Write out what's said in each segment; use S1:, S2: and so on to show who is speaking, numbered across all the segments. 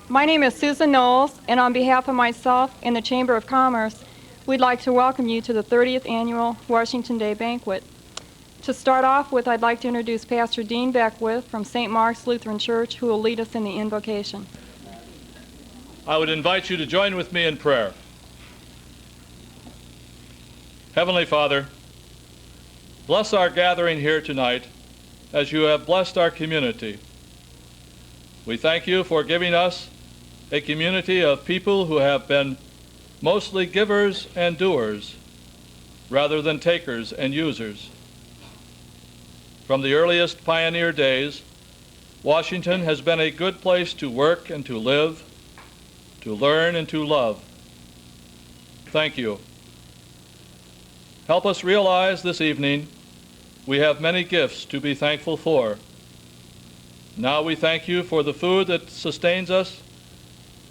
S1: My name is Susan Knowles, and on behalf of myself and the Chamber of Commerce, we'd like to welcome you to the 30th Annual Washington Day Banquet. To start off with, I'd like to introduce Pastor Dean Beckwith from St. Mark's Lutheran Church, who will lead us in the invocation.
S2: I would invite you to join with me in prayer. Heavenly Father, bless our gathering here tonight as you have blessed our community. We thank you for giving us a community of people who have been mostly givers and doers rather than takers and users. From the earliest pioneer days, Washington has been a good place to work and to live, to learn and to love. Thank you. Help us realize this evening we have many gifts to be thankful for. Now we thank you for the food that sustains us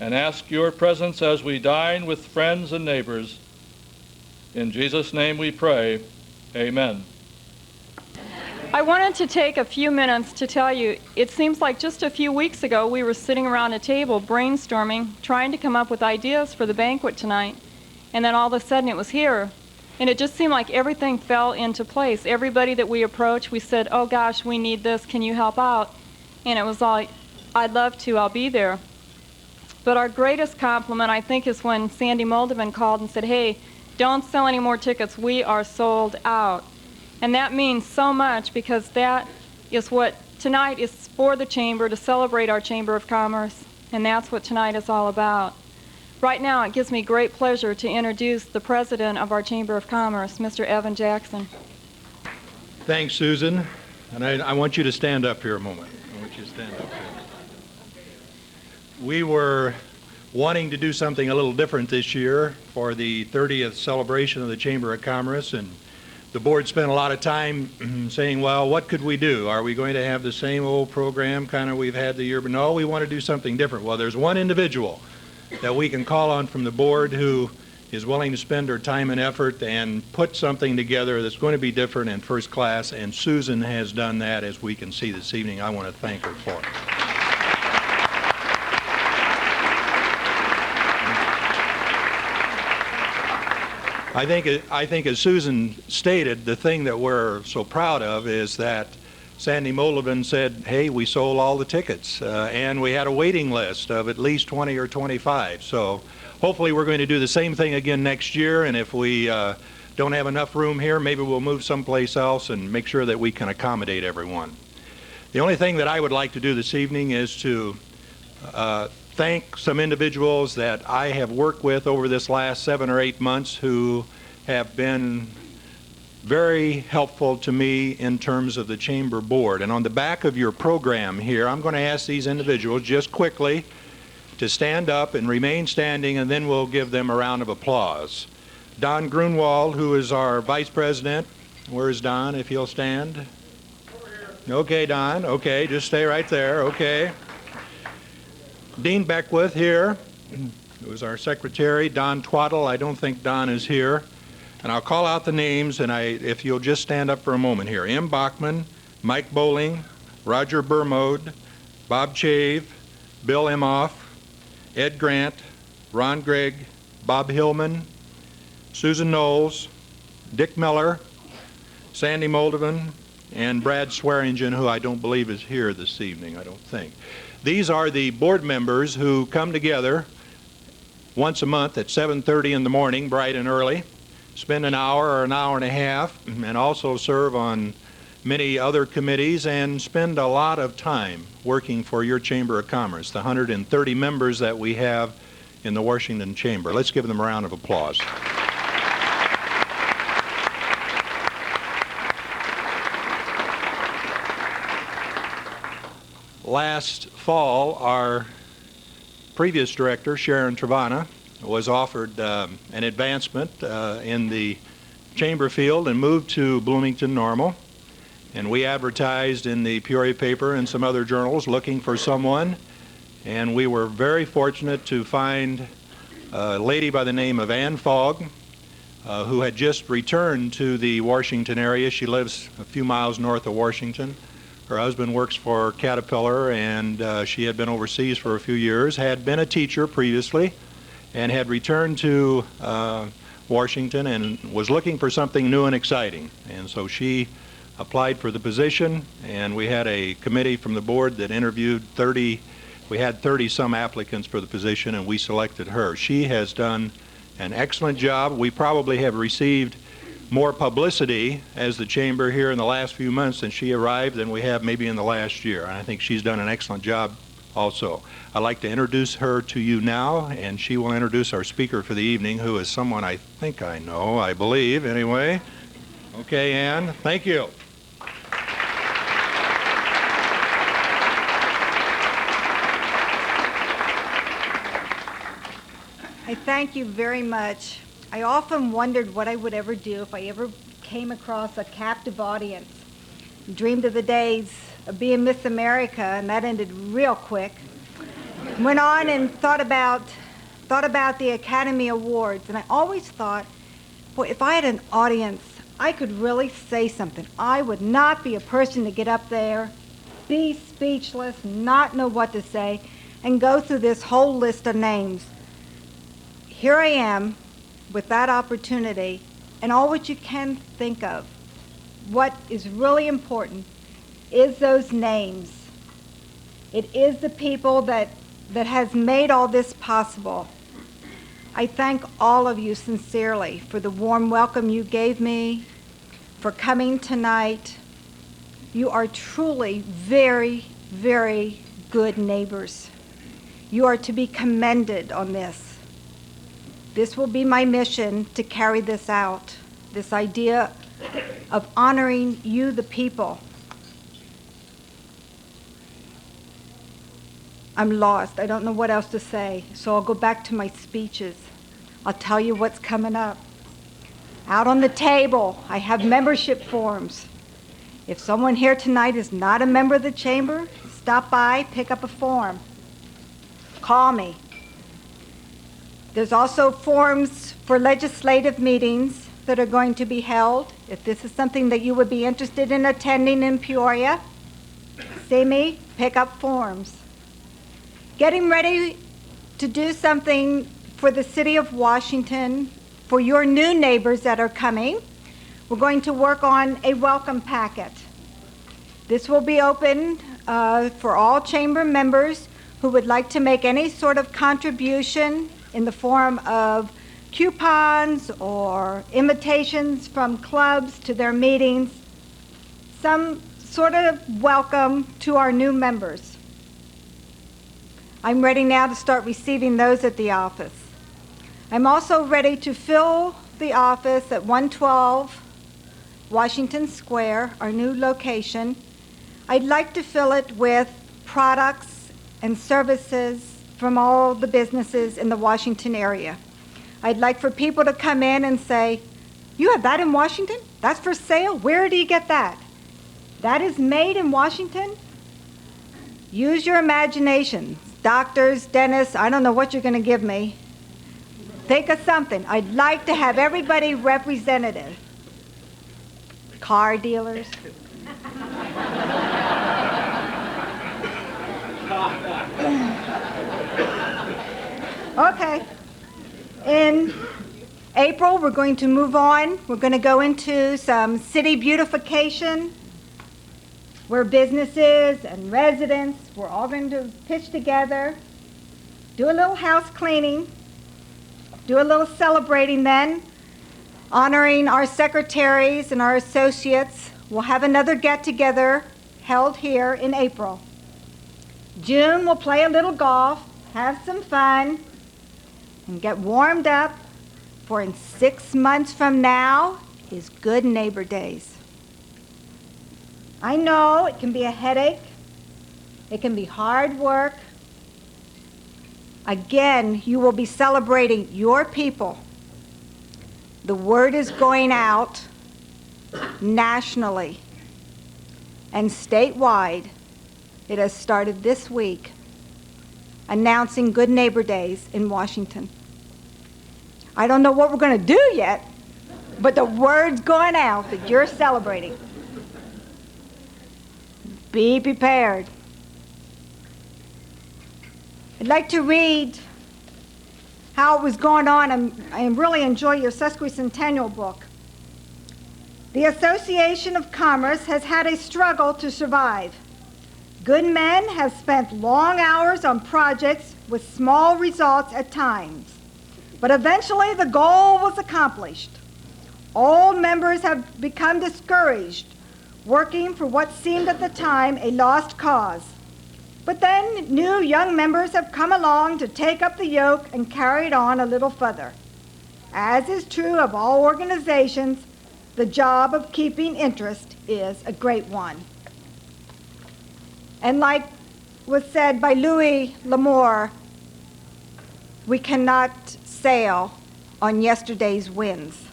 S2: and ask your presence as we dine with friends and neighbors. In Jesus' name we pray, amen.
S1: I wanted to take a few minutes to tell you, it seems like just a few weeks ago we were sitting around a table brainstorming, trying to come up with ideas for the banquet tonight, and then all of a sudden it was here. And it just seemed like everything fell into place. Everybody that we approached, we said, oh gosh, we need this, can you help out? And it was all, I'd love to, I'll be there. But our greatest compliment, I think, is when Sandy Moldovan called and said, hey, don't sell any more tickets, we are sold out. And that means so much, because that is what tonight is for the Chamber, to celebrate our Chamber of Commerce, and that's what tonight is all about. Right now, it gives me great pleasure to introduce the President of our Chamber of Commerce, Mr. Evan Jackson.
S3: Thanks, Susan. And I want you to stand up here a moment. I want you to stand up here. We were wanting to do something a little different this year for the 30th celebration of the Chamber of Commerce, and the board spent a lot of time saying, well, what could we do? Are we going to have the same old program kind of we've had the year? But no, we want to do something different. Well, there's one individual that we can call on from the board who is willing to spend her time and effort and put something together that's going to be different and first class, and Susan has done that, as we can see this evening. I want to thank her for it. I think as Susan stated, the thing that we're so proud of is that Sandy Moldovan said, hey, we sold all the tickets, and we had a waiting list of at least 20 or 25. So hopefully we're going to do the same thing again next year, and if we don't have enough room here, maybe we'll move someplace else and make sure that we can accommodate everyone. The only thing that I would like to do this evening is to thank some individuals that I have worked with over this last 7 or 8 months who have been very helpful to me in terms of the Chamber Board. And on the back of your program here, I'm going to ask these individuals just quickly to stand up and remain standing, and then we'll give them a round of applause. Don Grunwald, who is our Vice President. Where's Don, if he'll stand? Okay, Don. Okay, just stay right there. Okay. Dean Beckwith here, who is our secretary. Don Twaddle, I don't think Don is here. And I'll call out the names, and if you'll just stand up for a moment here. M. Bachman, Mike Bowling, Roger Burmode, Bob Chave, Bill Emhoff, Ed Grant, Ron Gregg, Bob Hillman, Susan Knowles, Dick Miller, Sandy Moldovan, and Brad Swearingen, who I don't believe is here this evening, I don't think. These are the board members who come together once a month at 7:30 in the morning, bright and early, spend an hour or an hour and a half, and also serve on many other committees and spend a lot of time working for your Chamber of Commerce, the 130 members that we have in the Washington Chamber. Let's give them a round of applause. Last fall, our previous director, Sharon Travana, was offered an advancement in the chamber field and moved to Bloomington Normal. And we advertised in the Peoria paper and some other journals looking for someone. And we were very fortunate to find a lady by the name of Ann Fogg, who had just returned to the Washington area. She lives a few miles north of Washington. Her husband works for Caterpillar, and she had been overseas for a few years, had been a teacher previously, and had returned to Washington and was looking for something new and exciting. And so she applied for the position, and we had a committee from the board that interviewed 30. We had 30-some applicants for the position, and we selected her. She has done an excellent job. We probably have received more publicity as the chamber here in the last few months since she arrived than we have maybe in the last year. And I think she's done an excellent job also. I'd like to introduce her to you now, and she will introduce our speaker for the evening, who is someone I think I know, I believe, anyway. Okay, Ann, thank you.
S4: I thank you very much. I often wondered what I would ever do if I ever came across a captive audience. Dreamed of the days of being Miss America, and that ended real quick. Went on and thought about the Academy Awards, and I always thought, boy, if I had an audience, I could really say something. I would not be a person to get up there, be speechless, not know what to say, and go through this whole list of names. Here I am with that opportunity, and all what you can think of. What is really important is those names. It is the people that has made all this possible. I thank all of you sincerely for the warm welcome you gave me, for coming tonight. You are truly very, very good neighbors. You are to be commended on this. This will be my mission to carry this out, this idea of honoring you, the people. I'm lost. I don't know what else to say, so I'll go back to my speeches. I'll tell you what's coming up. Out on the table, I have membership forms. If someone here tonight is not a member of the chamber, stop by, pick up a form. Call me. There's also forms for legislative meetings that are going to be held. If this is something that you would be interested in attending in Peoria, see me, pick up forms. Getting ready to do something for the city of Washington, for your new neighbors that are coming. We're going to work on a welcome packet. This will be open for all chamber members who would like to make any sort of contribution in the form of coupons or invitations from clubs to their meetings, some sort of welcome to our new members. I'm ready now to start receiving those at the office. I'm also ready to fill the office at 112 Washington Square, our new location. I'd like to fill it with products and services from all the businesses in the Washington area. I'd like for people to come in and say, you have that in Washington? That's for sale? Where do you get that? That is made in Washington? Use your imagination. Doctors, dentists, I don't know what you're going to give me. Think of something. I'd like to have everybody represented. Car dealers. Okay. In April, we're going to move on. We're going to go into some city beautification, where businesses and residents, we're all going to pitch together, do a little house cleaning, do a little celebrating then, honoring our secretaries and our associates. We'll have another get-together held here in April. June, we'll play a little golf, have some fun, and get warmed up, for in 6 months from now is Good Neighbor Days. I know it can be a headache. It can be hard work. Again, you will be celebrating your people. The word is going out nationally. and statewide, it has started this week, announcing Good Neighbor Days in Washington. I don't know what we're going to do yet, but the word's going out that you're celebrating. Be prepared. I'd like to read how it was going on. I really enjoy your sesquicentennial book. The Association of Commerce has had a struggle to survive. Good men have spent long hours on projects with small results at times, but eventually the goal was accomplished. Old members have become discouraged, working for what seemed at the time a lost cause. But then new young members have come along to take up the yoke and carry it on a little further. As is true of all organizations, the job of keeping interest is a great one. And like was said by Louis L'Amour, we cannot sail on yesterday's winds.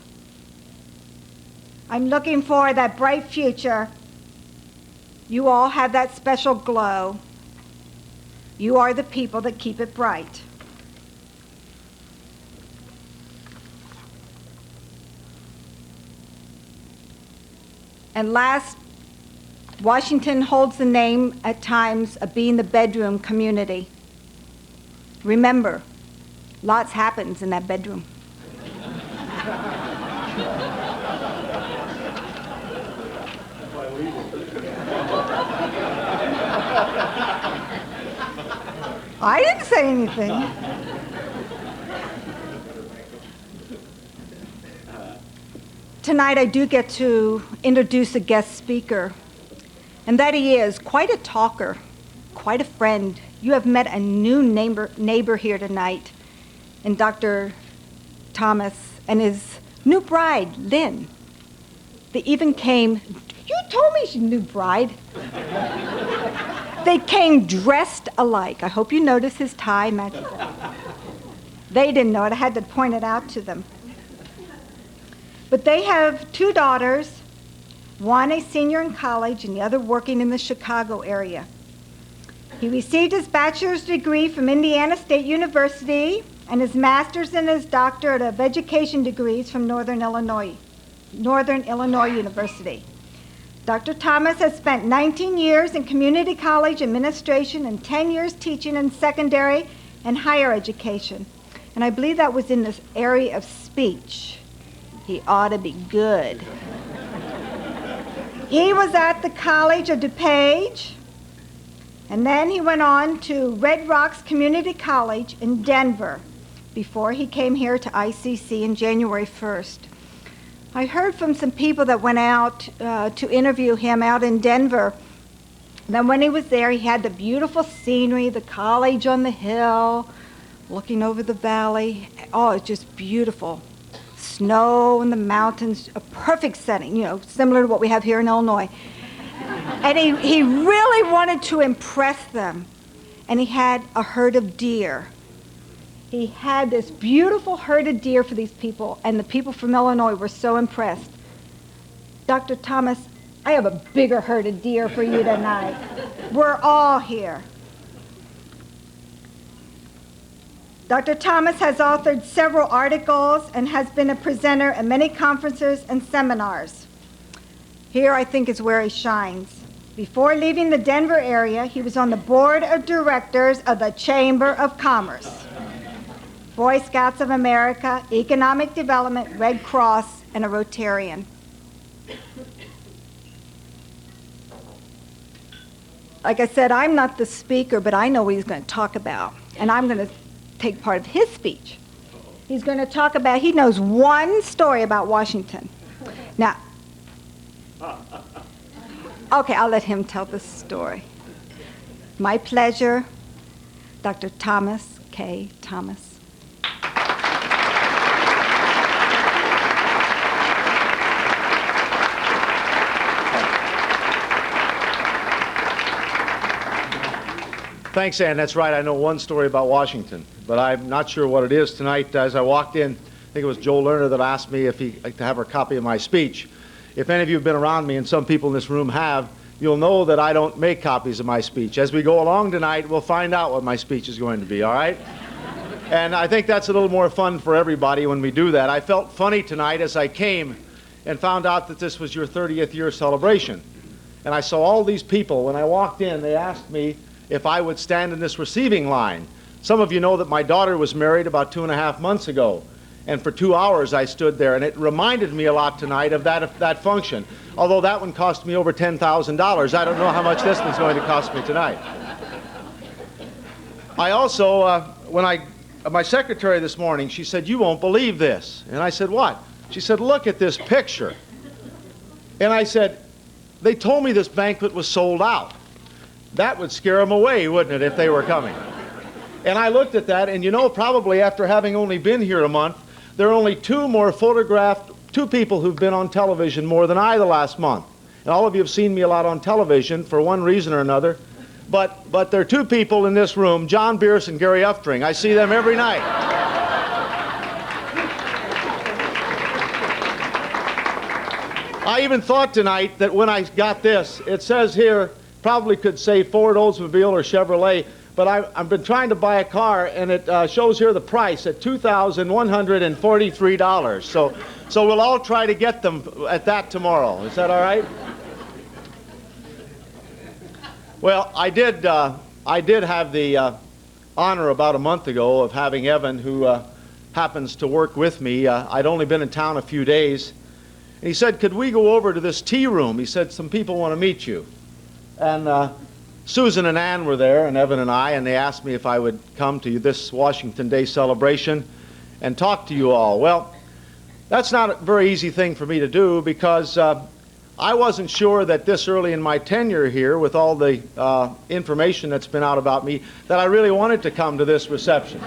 S4: I'm looking for that bright future. You all have that special glow. You are the people that keep it bright. And last, Washington holds the name at times of being the bedroom community. Remember, lots happens in that bedroom. I didn't say anything. Tonight I do get to introduce a guest speaker, and that he is quite a talker, quite a friend. You have met a new neighbor here tonight, in Dr. Thomas and his new bride, Lynn. They even came, you told me she's a new bride. They came dressed alike. I hope you notice his tie matches it. They didn't know it. I had to point it out to them. But they have two daughters, one a senior in college and the other working in the Chicago area. He received his bachelor's degree from Indiana State University and his master's and his doctorate of education degrees from Northern Illinois University. Dr. Thomas has spent 19 years in community college administration and 10 years teaching in secondary and higher education. And I believe that was in this area of speech. He ought to be good. He was at the College of DuPage, and then he went on to Red Rocks Community College in Denver before he came here to ICC in January 1st. I heard from some people that went out to interview him out in Denver. Then when he was there, he had the beautiful scenery, the college on the hill, looking over the valley. Oh, it's just beautiful. Snow in the mountains, a perfect setting, you know, similar to what we have here in Illinois. And he really wanted to impress them. And he had a herd of deer. He had this beautiful herd of deer for these people, and the people from Illinois were so impressed. Dr. Thomas, I have a bigger herd of deer for you tonight. We're all here. Dr. Thomas has authored several articles and has been a presenter at many conferences and seminars. Here, I think, is where he shines. Before leaving the Denver area, he was on the board of directors of the Chamber of Commerce, Boy Scouts of America, Economic Development, Red Cross, and a Rotarian. Like I said, I'm not the speaker, but I know what he's going to talk about, and I'm going to take part of his speech. He's going to talk about, he knows one story about Washington. Now, okay, I'll let him tell the story. My pleasure, Dr. Thomas K. Thomas.
S5: Thanks, Ann. That's right. I know one story about Washington, but I'm not sure what it is tonight. As I walked in, I think it was Joel Lerner that asked me if he'd like to have a copy of my speech. If any of you have been around me, and some people in this room have, you'll know that I don't make copies of my speech. As we go along tonight, we'll find out what my speech is going to be, all right? And I think that's a little more fun for everybody when we do that. I felt funny tonight as I came and found out that this was your 30th year celebration. And I saw all these people. When I walked in, they asked me if I would stand in this receiving line. Some of you know that my daughter was married about 2.5 months ago. And for 2 hours I stood there, and it reminded me a lot tonight of that function. Although that one cost me over $10,000. I don't know how much this one's going to cost me tonight. I also, my secretary this morning, she said, "You won't believe this." And I said, "What?" She said, "Look at this picture." And I said, "They told me this banquet was sold out." That would scare them away, wouldn't it, if they were coming? And I looked at that, and you know, probably after having only been here a month, there are only two people who've been on television more than I the last month. And all of you have seen me a lot on television for one reason or another. But there are two people in this room, John Bierce and Gary Uftring. I see them every night. I even thought tonight that when I got this, it says here, probably could say Ford, Oldsmobile, or Chevrolet, but I've been trying to buy a car, and it shows here the price at $2,143. So we'll all try to get them at that tomorrow. Is that all right? Well, I did have the honor about a month ago of having Evan, who happens to work with me. I'd only been in town a few days. And he said, "Could we go over to this tea room?" He said, "Some people want to meet you." And Susan and Ann were there, and Evan and I, and they asked me if I would come to this Washington Day celebration and talk to you all. Well, that's not a very easy thing for me to do, because I wasn't sure that this early in my tenure here, with all the information that's been out about me, that I really wanted to come to this reception.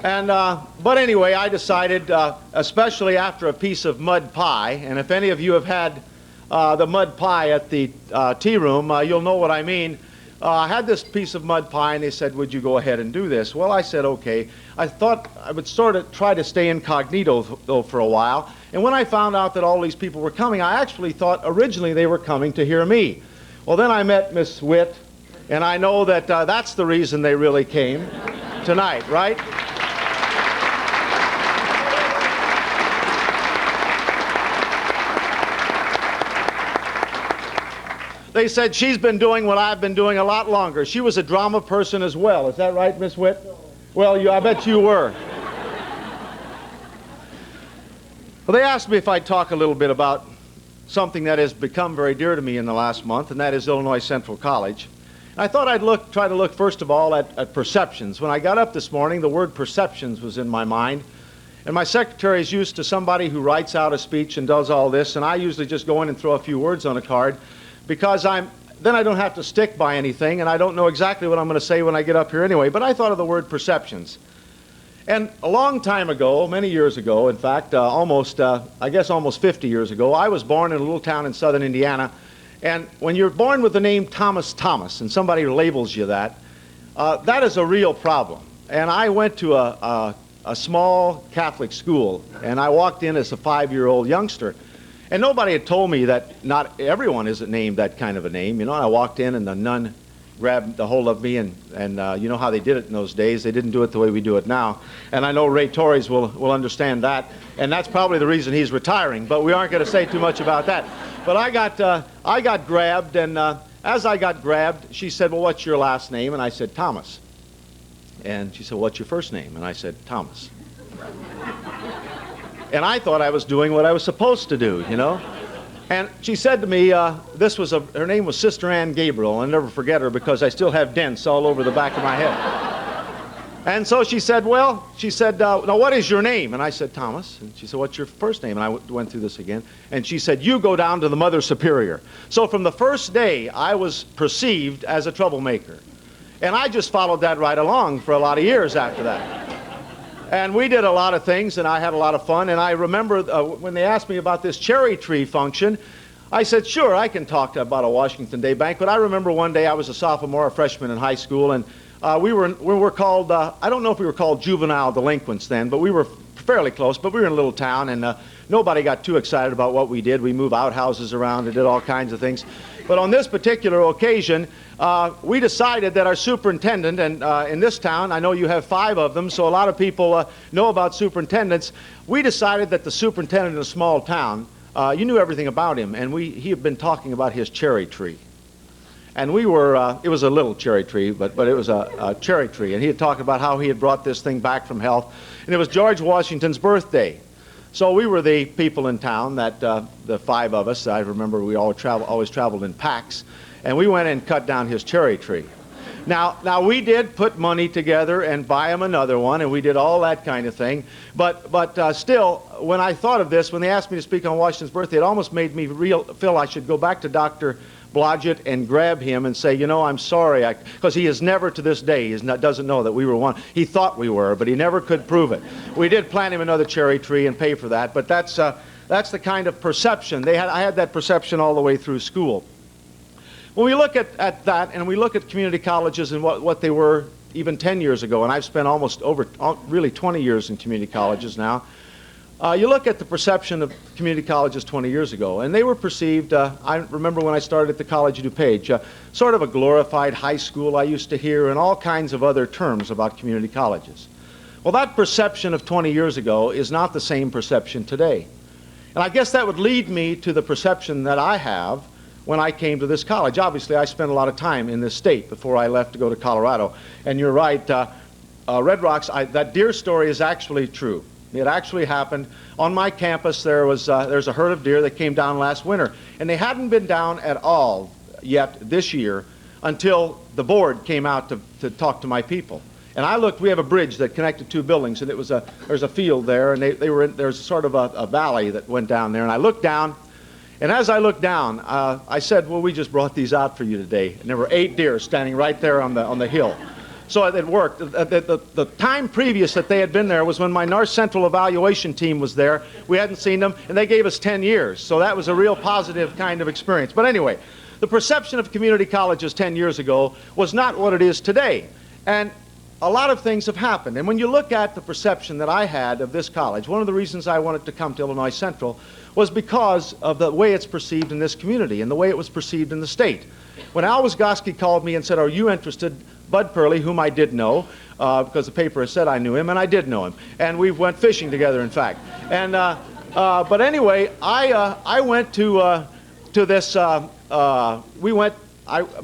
S5: But anyway, I decided, especially after a piece of mud pie, and if any of you have had the mud pie at the tea room, you'll know what I mean. I had this piece of mud pie, and they said, "Would you go ahead and do this?" Well, I said, okay. I thought I would sort of try to stay incognito, though, for a while. And when I found out that all these people were coming, I actually thought originally they were coming to hear me. Well, then I met Miss Witt, and I know that that's the reason they really came tonight, right? They said she's been doing what I've been doing a lot longer. She was a drama person as well. Is that right, Miss Witt? Well, I bet you were. Well, they asked me if I'd talk a little bit about something that has become very dear to me in the last month, and that is Illinois Central College. And I thought I'd try to look first of all at perceptions. When I got up this morning, the word perceptions was in my mind. And my secretary is used to somebody who writes out a speech and does all this, and I usually just go in and throw a few words on a card, because then I don't have to stick by anything, and I don't know exactly what I'm going to say when I get up here anyway. But I thought of the word perceptions. And a long time ago, many years ago, in fact, almost 50 years ago, I was born in a little town in southern Indiana. And when you're born with the name Thomas Thomas, and somebody labels you that is a real problem. And I went to a small Catholic school, and I walked in as a 5-year-old youngster. And nobody had told me that not everyone isn't named that kind of a name. You know, I walked in, and the nun grabbed a hold of me, and you know how they did it in those days. They didn't do it the way we do it now. And I know Ray Torres will understand that, and that's probably the reason he's retiring, but we aren't going to say too much about that. But I got grabbed, and as I got grabbed, she said, "Well, what's your last name?" And I said, "Thomas." And she said, "What's your first name?" And I said, "Thomas." And I thought I was doing what I was supposed to do, you know. And she said to me, her name was Sister Ann Gabriel. I'll never forget her, because I still have dents all over the back of my head. And so she said, "Now what is your name?" And I said, "Thomas." And she said, "What's your first name?" And I went through this again. And she said, "You go down to the Mother Superior." So from the first day, I was perceived as a troublemaker. And I just followed that right along for a lot of years after that. And we did a lot of things, and I had a lot of fun. And I remember when they asked me about this cherry tree function, I said, "Sure, I can talk about a Washington Day banquet." I remember one day I was a sophomore, a freshman in high school, and we were called, I don't know if we were called juvenile delinquents then, but we were fairly close. But we were in a little town, and nobody got too excited about what we did. We moved outhouses around and did all kinds of things. But on this particular occasion, we decided that our superintendent, and in this town, I know you have 5 of them, so a lot of people know about superintendents. We decided that the superintendent in a small town, you knew everything about him, and he had been talking about his cherry tree. And we were, it was a little cherry tree, but it was a cherry tree. And he had talked about how he had brought this thing back from health. And it was George Washington's birthday. So we were the people in town that, the 5 of us, I remember we always traveled in packs. And we went and cut down his cherry tree. Now we did put money together and buy him another one, and we did all that kind of thing. But still, when I thought of this, when they asked me to speak on Washington's birthday, it almost made me feel I should go back to Dr. Blodgett and grab him and say, you know, I'm sorry, because he has never to this day, doesn't know that we were one. He thought we were, but he never could prove it. We did plant him another cherry tree and pay for that, but that's the kind of perception. I had that perception all the way through school. When we look at that, and we look at community colleges and what they were even 10 years ago, and I've spent almost really 20 years in community colleges now, you look at the perception of community colleges 20 years ago, and they were perceived, I remember when I started at the College of DuPage, sort of a glorified high school I used to hear, and all kinds of other terms about community colleges. Well, that perception of 20 years ago is not the same perception today. And I guess that would lead me to the perception that I have when I came to this college. Obviously, I spent a lot of time in this state before I left to go to Colorado. And you're right, Red Rocks, that deer story is actually true. It actually happened. On my campus, there's a herd of deer that came down last winter. And they hadn't been down at all yet this year until the board came out to talk to my people. And I looked, we have a bridge that connected 2 buildings, and there's a field there, and there's sort of a valley that went down there. And I looked down, and as I looked down, I said, well, we just brought these out for you today. And there were 8 deer standing right there on the hill. So it worked. The time previous that they had been there was when my North Central evaluation team was there. We hadn't seen them, and they gave us 10 years. So that was a real positive kind of experience. But anyway, the perception of community colleges 10 years ago was not what it is today. And a lot of things have happened. And when you look at the perception that I had of this college, one of the reasons I wanted to come to Illinois Central was because of the way it's perceived in this community and the way it was perceived in the state. When Al Wisgoski called me and said, are you interested? Bud Purley, whom I did know, because the paper has said I knew him, and I did know him. And we went fishing together, in fact. And, but anyway, I went to this,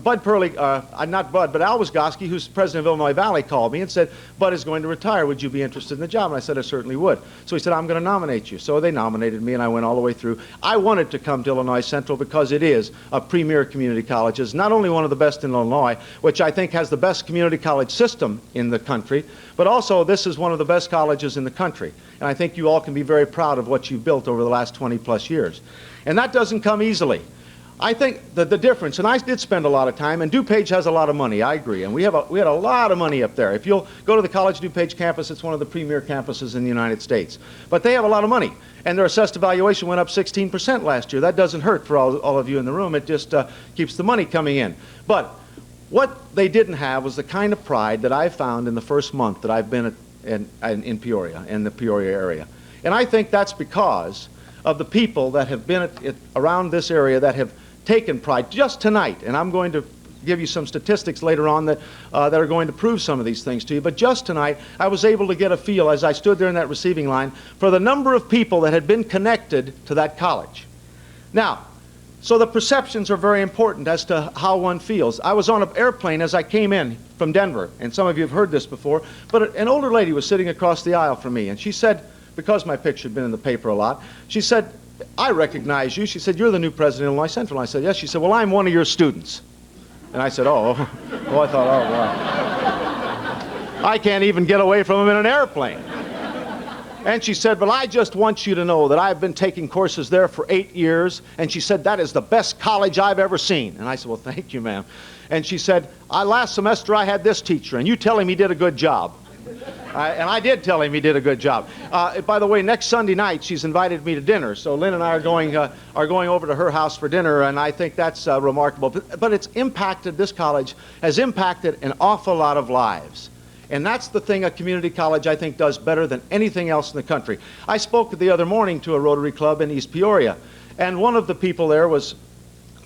S5: Bud Purley, not Bud, but Al Wisgoski, who's president of Illinois Valley, called me and said, Bud is going to retire. Would you be interested in the job? And I said, I certainly would. So he said, I'm going to nominate you. So they nominated me, and I went all the way through. I wanted to come to Illinois Central because it is a premier community college. It's not only one of the best in Illinois, which I think has the best community college system in the country, but also this is one of the best colleges in the country. And I think you all can be very proud of what you've built over the last 20 plus years. And that doesn't come easily. I think that the difference, and I did spend a lot of time, and DuPage has a lot of money, I agree, and we had a lot of money up there. If you'll go to the College of DuPage campus, it's one of the premier campuses in the United States. But they have a lot of money, and their assessed evaluation went up 16% last year. That doesn't hurt for all of you in the room. It just keeps the money coming in. But what they didn't have was the kind of pride that I found in the first month that I've been in Peoria, in the Peoria area. And I think that's because of the people that have been around this area that have taken pride. Just tonight, and I'm going to give you some statistics later on that are going to prove some of these things to you, but just tonight I was able to get a feel as I stood there in that receiving line for the number of people that had been connected to that college. Now, so the perceptions are very important as to how one feels. I was on an airplane as I came in from Denver, and some of you have heard this before, but an older lady was sitting across the aisle from me, and she said, because my picture had been in the paper a lot, she said, I recognize you. She said, you're the new president of Illinois Central. And I said, yes. She said, well, I'm one of your students. And I said, oh. Well, I thought, oh, well. I can't even get away from him in an airplane. And she said, but I just want you to know that I've been taking courses there for 8 years. And she said, that is the best college I've ever seen. And I said, well, thank you, ma'am. And she said, last semester I had this teacher, and you tell him he did a good job. And I did tell him he did a good job. By the way, next Sunday night, she's invited me to dinner. So Lynn and I are going over to her house for dinner, and I think that's remarkable. But it's impacted, this college has impacted an awful lot of lives. And that's the thing a community college, I think, does better than anything else in the country. I spoke the other morning to a Rotary Club in East Peoria, and one of the people there was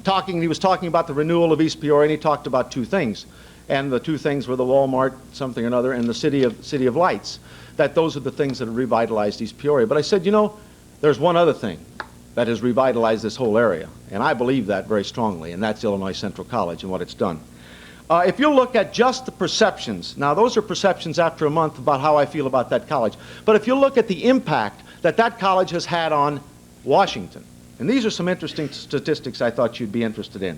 S5: talking about the renewal of East Peoria, and he talked about two things. And the two things were the Walmart, something or another, and the City of Lights. That those are the things that have revitalized East Peoria. But I said, you know, there's one other thing that has revitalized this whole area, and I believe that very strongly, and that's Illinois Central College and what it's done. If you look at just the perceptions, now those are perceptions after a month about how I feel about that college, but if you look at the impact that that college has had on Washington, and these are some interesting statistics I thought you'd be interested in.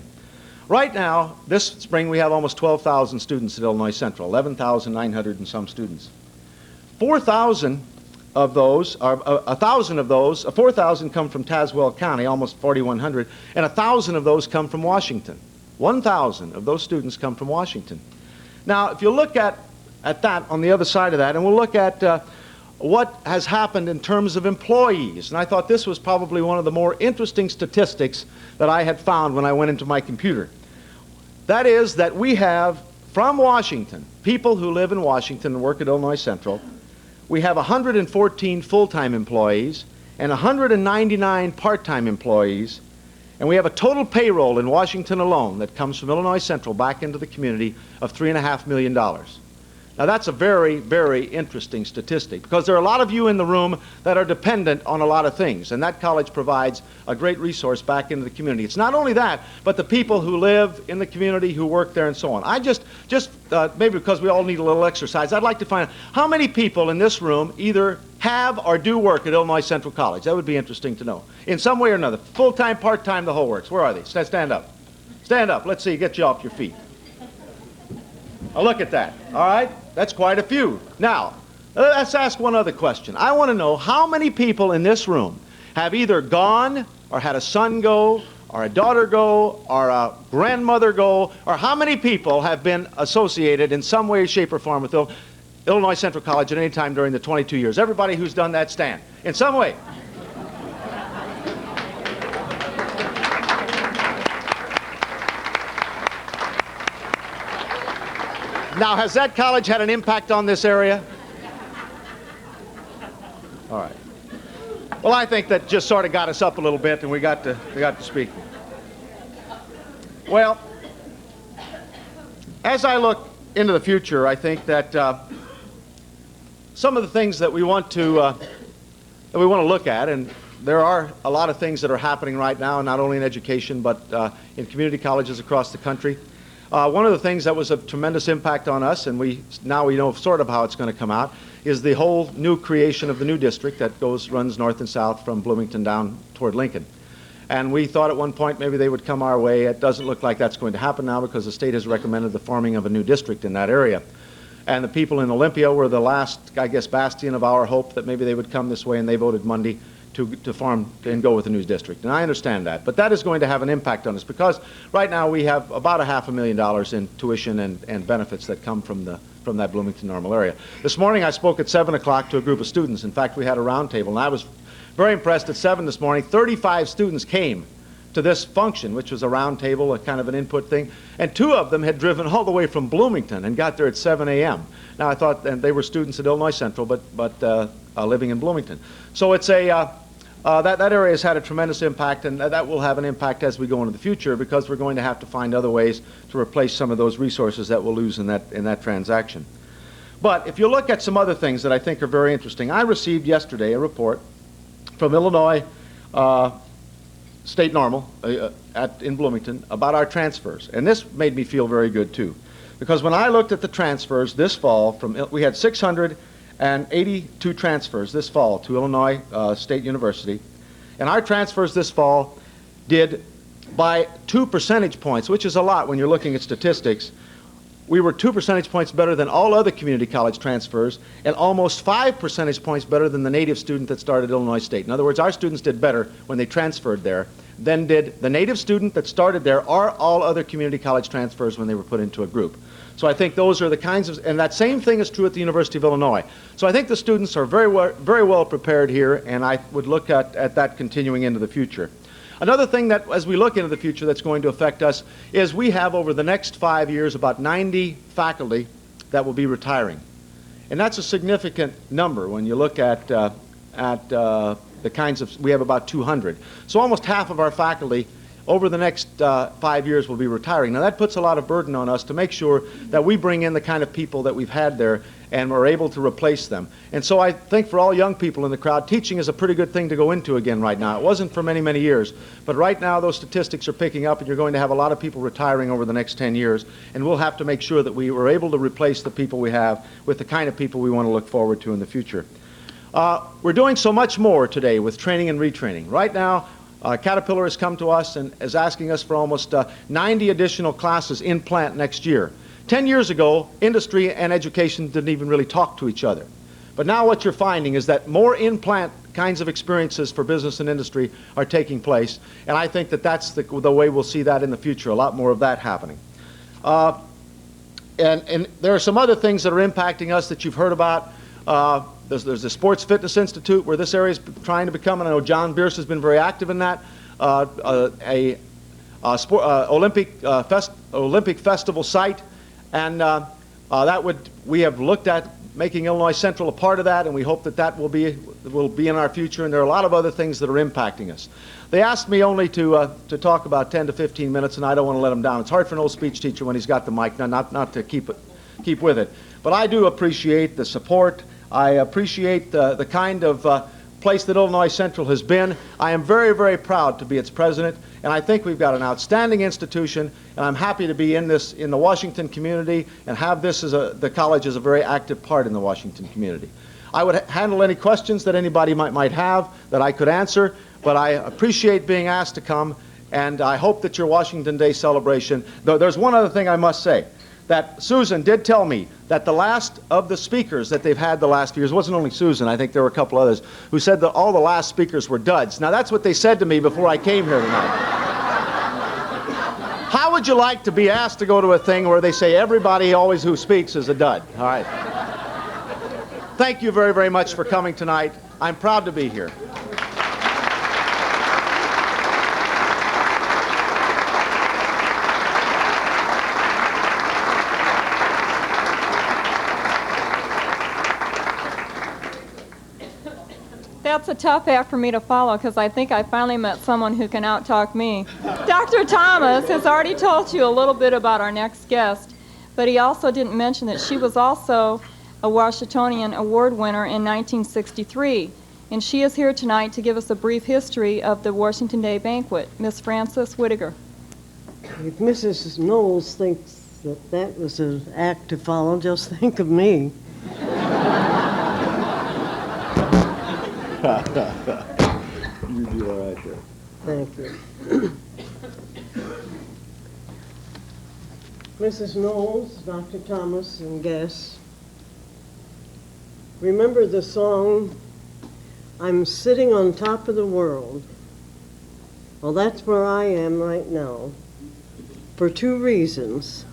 S5: Right now, this spring, we have almost 12,000 students at Illinois Central, 11,900 and some students. 4,000 of those, 1,000 of those, 4,000 come from Tazewell County, almost 4,100, and 1,000 of those come from Washington. 1,000 of those students come from Washington. Now, if you look at that on the other side of that, and we'll look at what has happened in terms of employees, and I thought this was probably one of the more interesting statistics that I had found when I went into my computer. That is that we have, from Washington, people who live in Washington and work at Illinois Central, we have 114 full-time employees and 199 part-time employees, and we have a total payroll in Washington alone that comes from Illinois Central back into the community of $3.5 million. Now that's a very, very interesting statistic because there are a lot of you in the room that are dependent on a lot of things, and that college provides a great resource back into the community. It's not only that, but the people who live in the community, who work there, and so on. I just maybe because we all need a little exercise, I'd like to find out how many people in this room either have or do work at Illinois Central College. That would be interesting to know. In some way or another, full-time, part-time, the whole works. Where are they? Stand up. Stand up. Let's see, get you off your feet. Now look at that. All right? That's quite a few. Now, let's ask one other question. I want to know how many people in this room have either gone or had a son go or a daughter go or a grandmother go, or how many people have been associated in some way, shape, or form with Illinois Central College at any time during the 22 years? Everybody who's done that, stand. In some way. Now, has that college had an impact on this area? All right. Well, I think that just sort of got us up a little bit, and we got to speak. Well, as I look into the future, I think that some of the things that we want to look at, and there are a lot of things that are happening right now, not only in education but in community colleges across the country. One of the things that was of tremendous impact on us, and now we know sort of how it's going to come out, is the whole new creation of the new district that runs north and south from Bloomington down toward Lincoln. And we thought at one point maybe they would come our way. It doesn't look like that's going to happen now because the state has recommended the forming of a new district in that area. And the people in Olympia were the last, I guess, bastion of our hope that maybe they would come this way, and they voted Monday to form and go with the new district. And I understand that. But that is going to have an impact on us because right now we have about $500,000 in tuition and benefits that come from that Bloomington Normal area. This morning I spoke at 7 o'clock to a group of students. In fact, we had a round table, and I was very impressed. At 7 this morning, 35 students came to this function, which was a round table, a kind of an input thing, and 2 of them had driven all the way from Bloomington and got there at 7 a.m. Now I thought, and they were students at Illinois Central, but living in Bloomington. So it's that area has had a tremendous impact, and that will have an impact as we go into the future because we're going to have to find other ways to replace some of those resources that we'll lose in that transaction. But if you look at some other things that I think are very interesting, I received yesterday a report from Illinois State Normal in Bloomington about our transfers, and this made me feel very good too, because when I looked at the transfers this fall, we had 682 transfers this fall to Illinois State University, and our transfers this fall did by 2 percentage points, which is a lot when you're looking at statistics. We were 2 percentage points better than all other community college transfers and almost 5 percentage points better than the native student that started at Illinois State. In other words, our students did better when they transferred there than did the native student that started there or all other community college transfers when they were put into a group. So I think those are the kinds of, and that same thing is true at the University of Illinois. So I think the students are very well prepared here, and I would look at that continuing into the future. Another thing that, as we look into the future, that's going to affect us is we have over the next 5 years about 90 faculty that will be retiring. And that's a significant number when you look at the kinds of, we have about 200. So almost half of our faculty over the next 5 years will be retiring. Now that puts a lot of burden on us to make sure that we bring in the kind of people that we've had there and we're able to replace them. And so I think for all young people in the crowd, teaching is a pretty good thing to go into again right now. It wasn't for many, many years, but right now those statistics are picking up and you're going to have a lot of people retiring over the next 10 years, and we'll have to make sure that we are able to replace the people we have with the kind of people we want to look forward to in the future. We're doing so much more today with training and retraining. Right now, Caterpillar has come to us and is asking us for almost 90 additional classes in plant next year. 10 years ago, industry and education didn't even really talk to each other. But now what you're finding is that more in-plant kinds of experiences for business and industry are taking place, and I think that that's the way we'll see that in the future, a lot more of that happening. And there are some other things that are impacting us that you've heard about. There's the Sports Fitness Institute, where this area is trying to become, and I know John Bierce has been very active in that, Olympic festival site, and we have looked at making Illinois Central a part of that, and we hope that that will be in our future, and there are a lot of other things that are impacting us. They asked me only to talk about 10 to 15 minutes, and I don't want to let them down. It's hard for an old speech teacher when he's got the mic, not to keep with it. But I do appreciate the support. I appreciate the kind of place that Illinois Central has been. I am very, very proud to be its president, and I think we've got an outstanding institution, and I'm happy to be in the Washington community and have this as the college as a very active part in the Washington community. I would handle any questions that anybody might have that I could answer, but I appreciate being asked to come, and I hope that your Washington Day celebration, though there's one other thing I must say, that Susan did tell me that the last of the speakers that they've had the last few years, wasn't only Susan, I think there were a couple others, who said that all the last speakers were duds. Now that's what they said to me before I came here tonight. How would you like to be asked to go to a thing where they say everybody always who speaks is a dud? All right. Thank you very, very much for coming tonight. I'm proud to be here.
S1: That's a tough act for me to follow because I think I finally met someone who can out-talk me. Dr. Thomas has already told you a little bit about our next guest, but he also didn't mention that she was also a Washingtonian Award winner in 1963, and she is here tonight to give us a brief history of the Washington Day Banquet. Miss Frances Whittaker.
S6: If Mrs. Knowles thinks that was an act to follow, just think of me.
S5: You do all right there.
S6: Thank you. Mrs. Knowles, Dr. Thomas, and guests, remember the song, I'm Sitting on Top of the World? Well, that's where I am right now, for two reasons.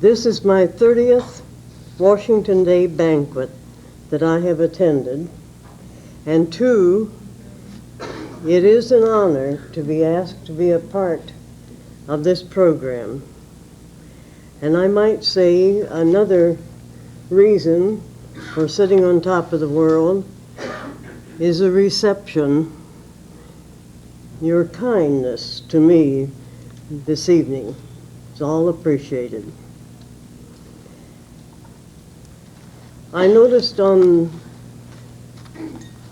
S6: This is my 30th Washington Day banquet that I have attended, and two, it is an honor to be asked to be a part of this program. And I might say another reason for sitting on top of the world is a reception, your kindness to me this evening. It's all appreciated. I noticed on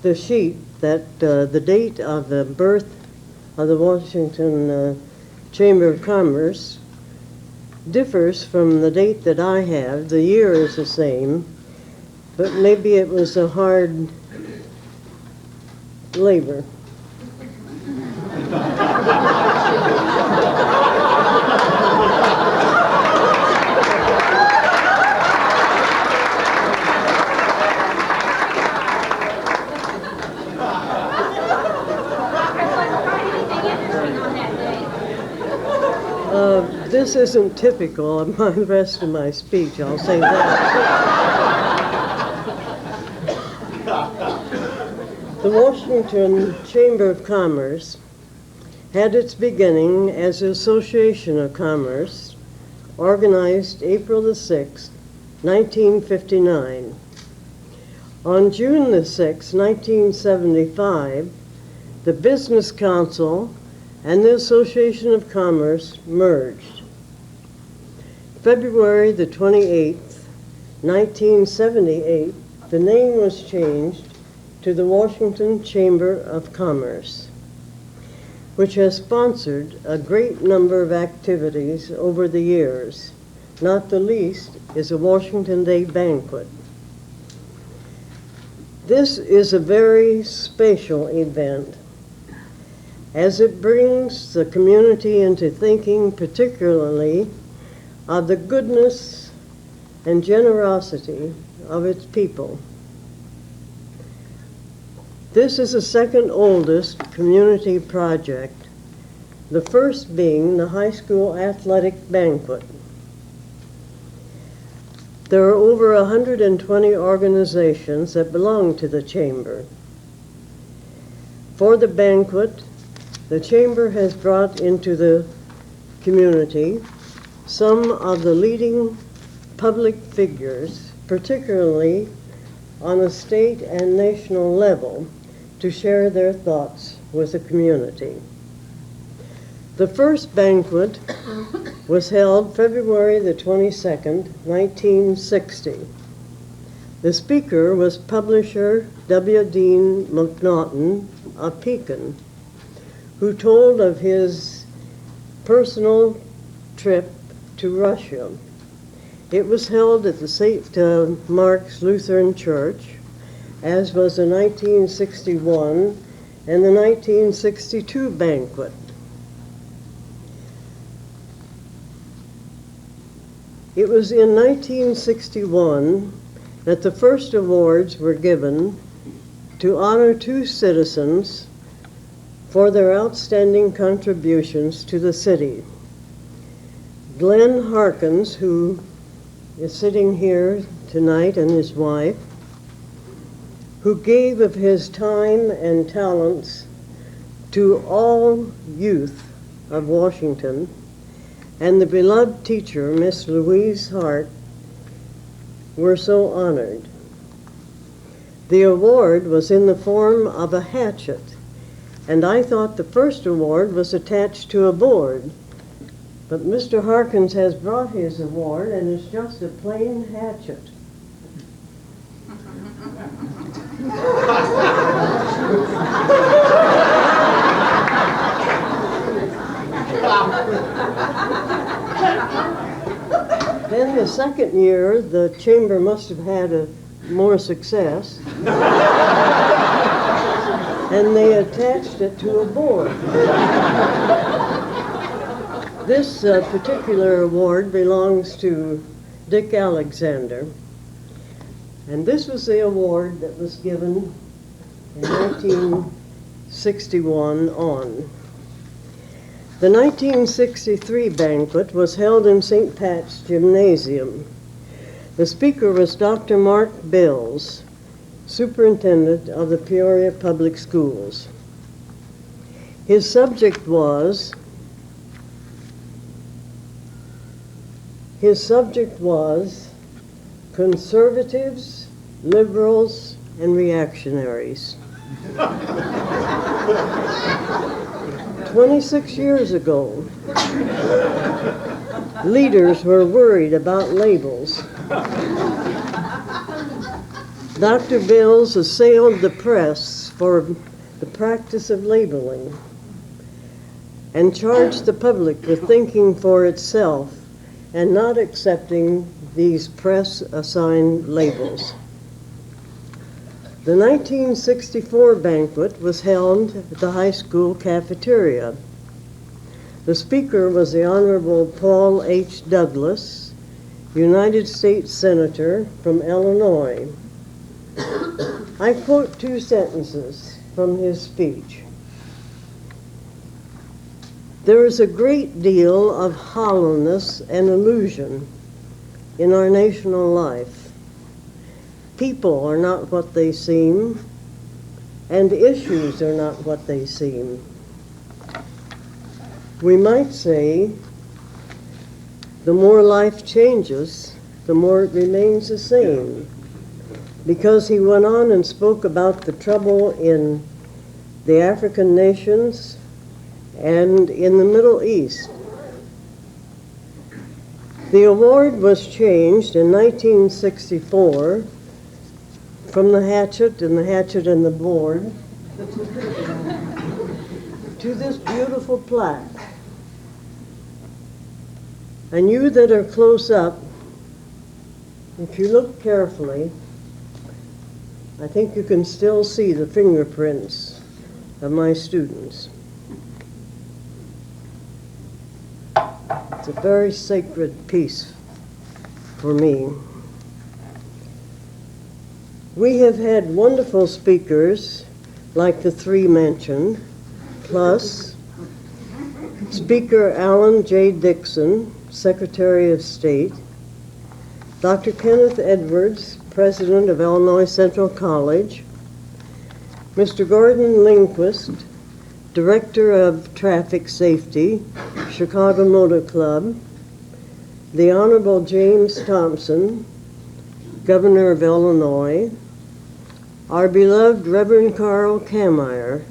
S6: the sheet that the date of the birth of the Washington Chamber of Commerce differs from the date that I have. The year is the same, but maybe it was a hard labor. This isn't typical of the rest of my speech, I'll say that. The Washington Chamber of Commerce had its beginning as an association of commerce organized April the 6th, 1959. On June the 6th, 1975, the Business Council and the Association of Commerce merged. February the 28th, 1978, the name was changed to the Washington Chamber of Commerce, which has sponsored a great number of activities over the years. Not the least is a Washington Day banquet. This is a very special event, as it brings the community into thinking particularly of the goodness and generosity of its people. This is the second oldest community project, the first being the high school athletic banquet. There are over 120 organizations that belong to the Chamber. For the banquet, the Chamber has brought into the community some of the leading public figures, particularly on a state and national level, to share their thoughts with the community. The first banquet was held February the 22nd, 1960. The speaker was publisher W. Dean McNaughton of Pekin, who told of his personal trip to Russia. It was held at the St. Mark's Lutheran Church, as was the 1961 and the 1962 banquet. It was in 1961 that the first awards were given to honor two citizens for their outstanding contributions to the city. Glenn Harkins, who is sitting here tonight, and his wife, who gave of his time and talents to all youth of Washington, and the beloved teacher, Miss Louise Hart, were so honored. The award was in the form of a hatchet, and I thought the first award was attached to a board, but Mr. Harkins has brought his award, and it's just a plain hatchet. Then the second year, the chamber must have had more success, and they attached it to a board. This particular award belongs to Dick Alexander, and this was the award that was given in 1961 on. The 1963 banquet was held in St. Pat's Gymnasium. The speaker was Dr. Mark Bills, superintendent of the Peoria Public Schools. His subject was conservatives, liberals, and reactionaries. 26 years ago, leaders were worried about labels. Dr. Bills assailed the press for the practice of labeling and charged the public with thinking for itself and not accepting these press-assigned labels. The 1964 banquet was held at the high school cafeteria. The speaker was the Honorable Paul H. Douglas, United States Senator from Illinois. I quote two sentences from his speech. There is a great deal of hollowness and illusion in our national life. People are not what they seem, and issues are not what they seem. We might say the more life changes, the more it remains the same, because he went on and spoke about the trouble in the African nations and in the Middle East. The award was changed in 1964 from the hatchet and the board to this beautiful plaque. And you that are close up, if you look carefully, I think you can still see the fingerprints of my students. It's a very sacred piece for me. We have had wonderful speakers like the three mentioned, plus Speaker Alan J. Dixon, Secretary of State, Dr. Kenneth Edwards, President of Illinois Central College, Mr. Gordon Lindquist, Director of Traffic Safety, Chicago Motor Club, the Honorable James Thompson, Governor of Illinois, our beloved Reverend Carl Kameyer,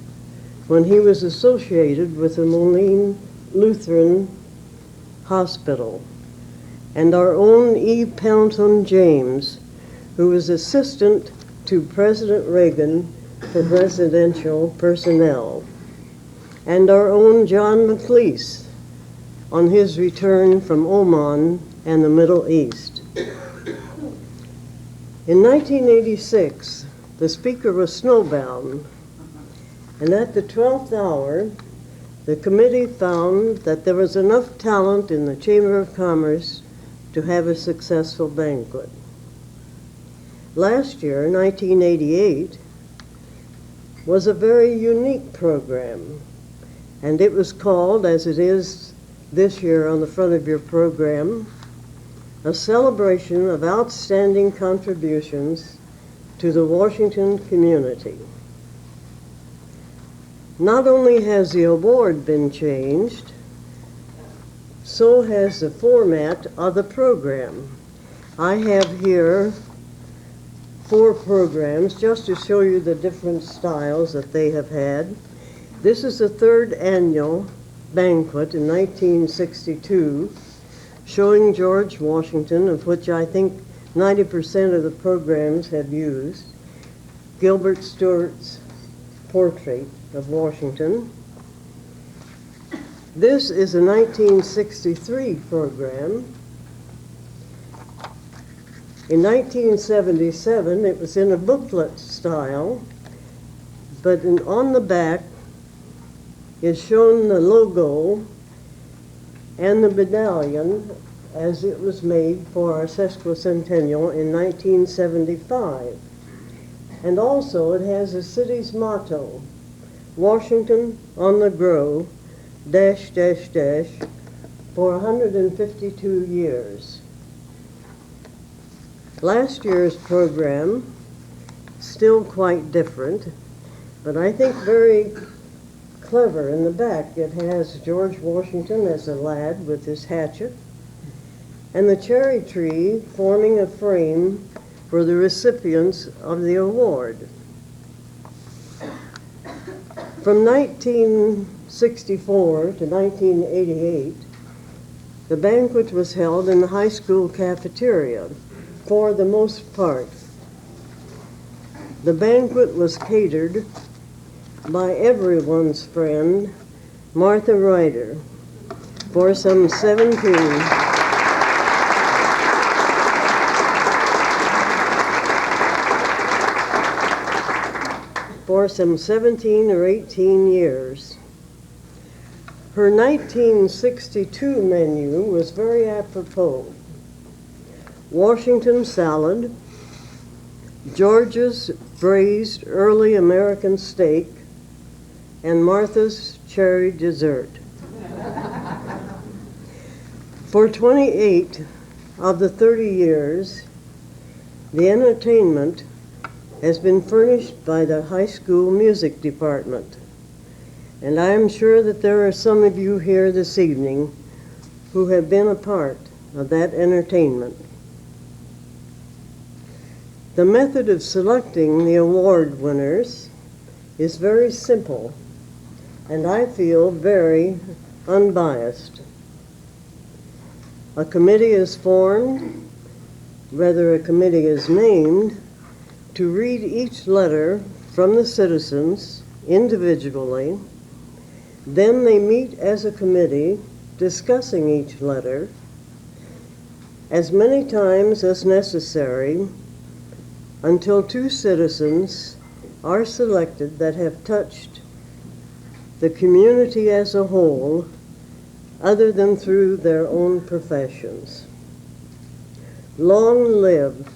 S6: when he was associated with the Moline Lutheran Hospital, and our own E. Pendleton James, who was assistant to President Reagan for presidential personnel, and our own John McLeese on his return from Oman and the Middle East. In 1986, the speaker was snowbound, and at the 12th hour, the committee found that there was enough talent in the Chamber of Commerce to have a successful banquet. Last year, 1988, was a very unique program, and it was called, as it is this year on the front of your program, a celebration of outstanding contributions to the Washington community. Not only has the award been changed, so has the format of the program. I have here 4 programs just to show you the different styles that they have had. This is the 3rd annual banquet in 1962, showing George Washington, of which I think 90% of the programs have used, Gilbert Stuart's portrait of Washington. This is a 1963 program. In 1977, it was in a booklet style, but on the back is shown the logo and the medallion as it was made for our sesquicentennial in 1975. And also it has the city's motto, Washington on the Grow, dash, dash, dash, for 152 years. Last year's program, still quite different, but I think very clever. In the back, it has George Washington as a lad with his hatchet, and the cherry tree forming a frame for the recipients of the award. From 1964 to 1988, the banquet was held in the high school cafeteria for the most part. The banquet was catered by everyone's friend, Martha Ryder, for some 17 or 18 years. Her 1962 menu was very apropos. Washington salad, George's braised early American steak, and Martha's cherry dessert. For 28 of the 30 years, the entertainment has been furnished by the high school music department. And I am sure that there are some of you here this evening who have been a part of that entertainment. The method of selecting the award winners is very simple, and I feel very unbiased. A committee is formed, rather a committee is named, to read each letter from the citizens individually. Then they meet as a committee discussing each letter as many times as necessary until two citizens are selected that have touched the community as a whole other than through their own professions. Long live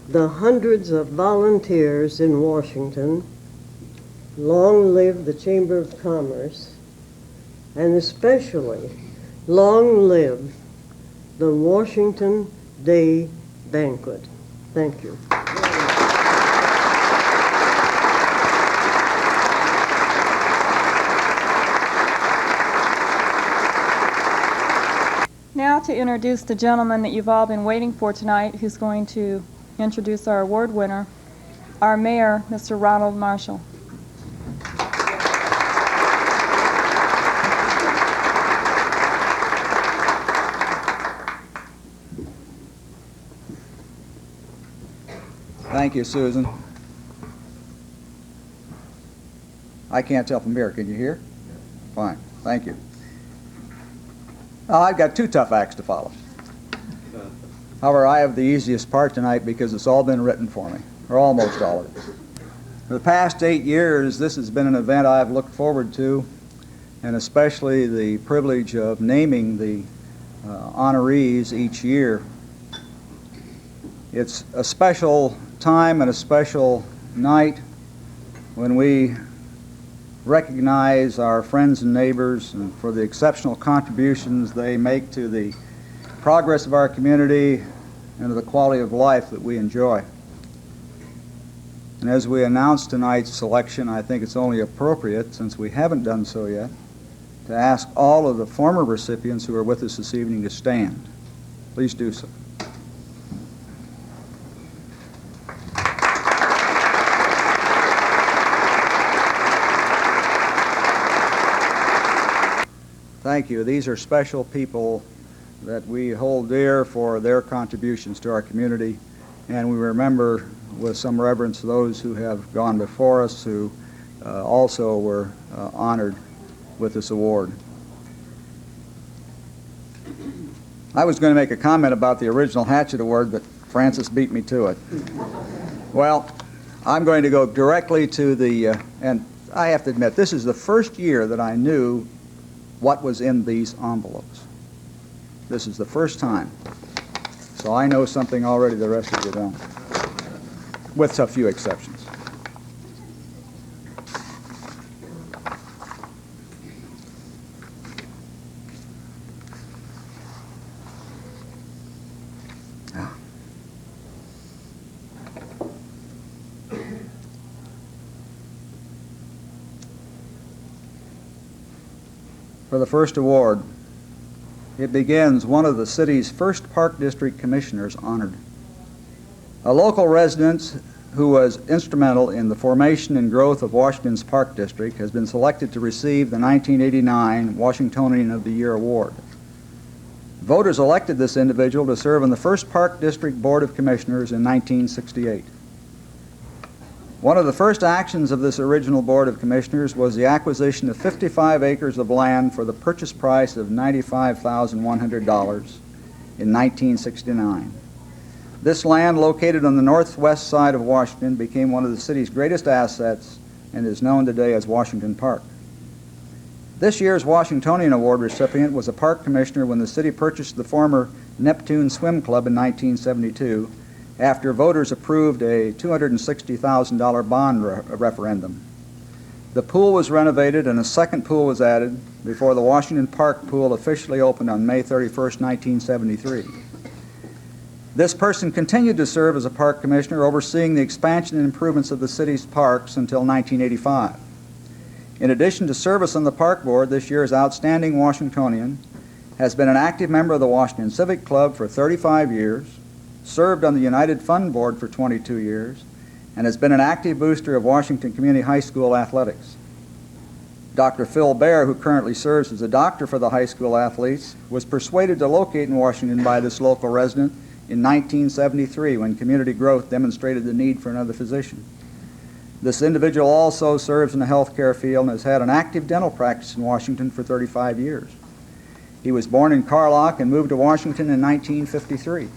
S6: the hundreds of volunteers in Washington. Long live the Chamber of Commerce, and especially long live the Washington Day Banquet. Thank you.
S1: Now to introduce the gentleman that you've all been waiting for tonight, who's going to introduce our award winner, our mayor, Mr. Ronald Marshall.
S7: Thank you, Susan. I can't tell from here. Can you hear? Fine. Thank you. I've got two tough acts to follow. However, I have the easiest part tonight because it's all been written for me, or almost all of it. For the past 8 years, this has been an event I've looked forward to, and especially the privilege of naming the honorees each year. It's a special time and a special night when we recognize our friends and neighbors and for the exceptional contributions they make to the progress of our community and to the quality of life that we enjoy. And as we announce tonight's selection, I think it's only appropriate, since we haven't done so yet, to ask all of the former recipients who are with us this evening to stand. Please do so. Thank you. These are special people that we hold dear for their contributions to our community, and we remember with some reverence those who have gone before us who also were honored with this award. I was going to make a comment about the original Hatchet Award, but Francis beat me to it. Well, I'm going to go directly to the, and I have to admit, this is the first year that I knew what was in these envelopes. This is the first time. So I know something already the rest of you don't, with a few exceptions. For the first award, it begins one of the city's first Park District commissioners honored. A local resident who was instrumental in the formation and growth of Washington's Park District has been selected to receive the 1989 Washingtonian of the Year award. Voters elected this individual to serve on the first Park District Board of Commissioners in 1968. One of the first actions of this original Board of Commissioners was the acquisition of 55 acres of land for the purchase price of $95,100 in 1969. This land, located on the northwest side of Washington, became one of the city's greatest assets and is known today as Washington Park. This year's Washingtonian Award recipient was a park commissioner when the city purchased the former Neptune Swim Club in 1972, after voters approved a $260,000 bond referendum. The pool was renovated and a second pool was added before the Washington Park pool officially opened on May 31st, 1973. This person continued to serve as a park commissioner, overseeing the expansion and improvements of the city's parks until 1985. In addition to service on the park board, this year's outstanding Washingtonian has been an active member of the Washington Civic Club for 35 years, served on the United Fund Board for 22 years, and has been an active booster of Washington Community High School athletics. Dr. Phil Baer, who currently serves as a doctor for the high school athletes, was persuaded to locate in Washington by this local resident in 1973 when community growth demonstrated the need for another physician. This individual also serves in the healthcare field and has had an active dental practice in Washington for 35 years. He was born in Carlock and moved to Washington in 1953.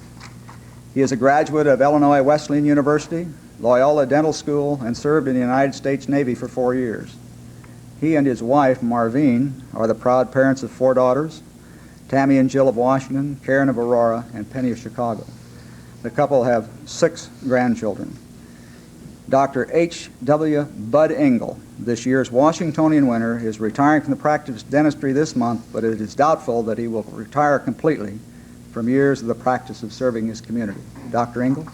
S7: He is a graduate of Illinois Wesleyan University, Loyola Dental School, and served in the United States Navy for 4 years. He and his wife, Marvine, are the proud parents of 4 daughters, Tammy and Jill of Washington, Karen of Aurora, and Penny of Chicago. The couple have 6 grandchildren. Dr. H.W. Bud Engel, this year's Washingtonian winner, is retiring from the practice of dentistry this month, but it is doubtful that he will retire completely from years of the practice of serving his community. Dr. Engel?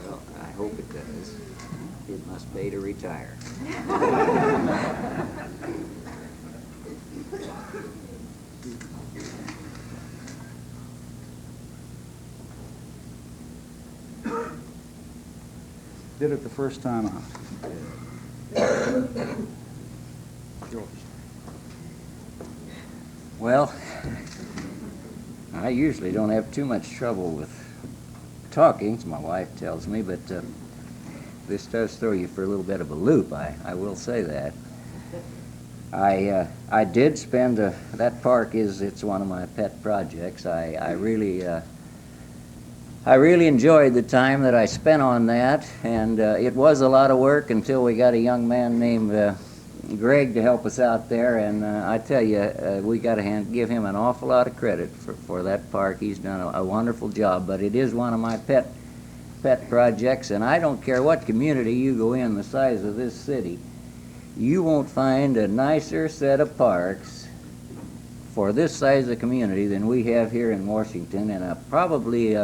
S8: Well, I hope it does. It must pay to retire.
S7: Did it the first time out. Yours.
S8: Well, I usually don't have too much trouble with talking, as my wife tells me, but this does throw you for a little bit of a loop, I will say that. I did spend, that park it's one of my pet projects. I really enjoyed the time that I spent on that, and it was a lot of work until we got a young man named Greg to help us out there, and I tell you, we got to give him an awful lot of credit for that park. He's done a wonderful job, but it is one of my pet projects, and I don't care what community you go in the size of this city, you won't find a nicer set of parks for this size of community than we have here in Washington, and probably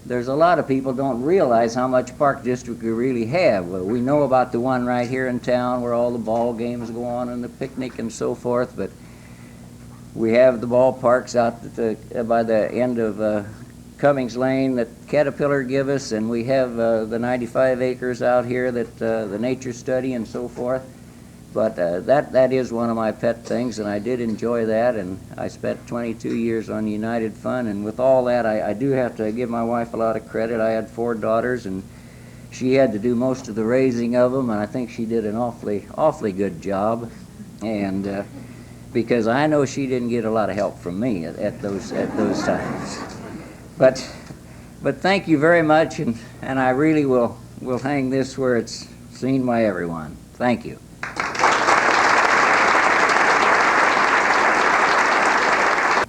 S8: there's a lot of people don't realize how much park district we really have. We know about the one right here in town where all the ball games go on and the picnic and so forth, but we have the ballparks out by the end of Cummings Lane that Caterpillar give us, and we have the 95 acres out here that the nature study and so forth. But that is one of my pet things, and I did enjoy that, and I spent 22 years on the United Fund, and with all that, I do have to give my wife a lot of credit. I had 4 daughters, and she had to do most of the raising of them, and I think she did an awfully good job, and because I know she didn't get a lot of help from me at those times. But thank you very much, and I really will hang this where it's seen by everyone. Thank you.